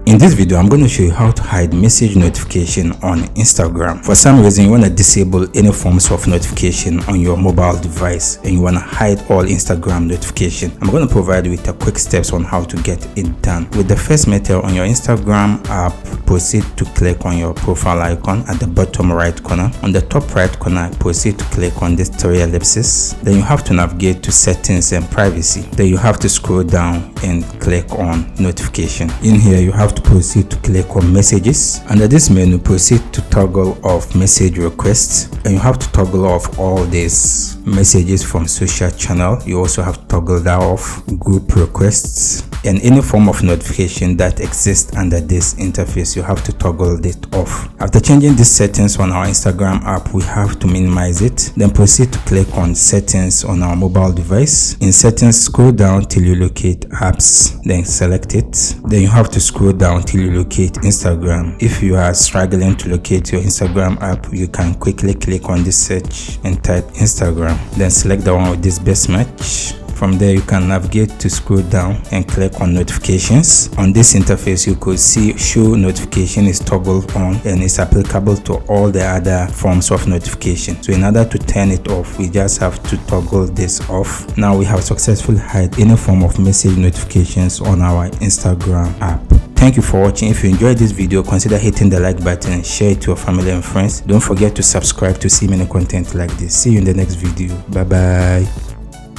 In this video, I'm going to show you how to hide message notification on Instagram. For some reason, you want to disable any forms of notification on your mobile device and you want to hide all Instagram notification. I'm going to provide you with a quick steps on how to get it done. With the first method, on your Instagram app, proceed to click on your profile icon at the bottom right corner. On the top right corner, proceed to click on this three ellipses. Then you have to navigate to settings and privacy. Then you have to scroll down and click on notification. In here, you have to proceed to click on messages. Under this menu, proceed to toggle off message requests, and you have to toggle off all these messages from social channel. You also have to toggle that off group requests and any form of notification that exists under this interface. You have to toggle it off. After changing these settings on our Instagram app, we have to minimize it. Then proceed to click on settings on our mobile device. In settings, scroll down till you locate apps, then select it. Then you have to scroll down till you locate Instagram. If you are struggling to locate your Instagram app, you can quickly click on this search and type Instagram, then select the one with this best match. From there, you can navigate to scroll down and click on notifications. On this interface, you could see show notification is toggled on and is applicable to all the other forms of notification. So in order to turn it off, we just have to toggle this off. Now we have successfully hide any form of message notifications on our Instagram app. Thank you for watching. If you enjoyed this video, consider hitting the like button and share it to your family and friends. Don't forget to subscribe to see many content like this. See you in the next video. Bye bye.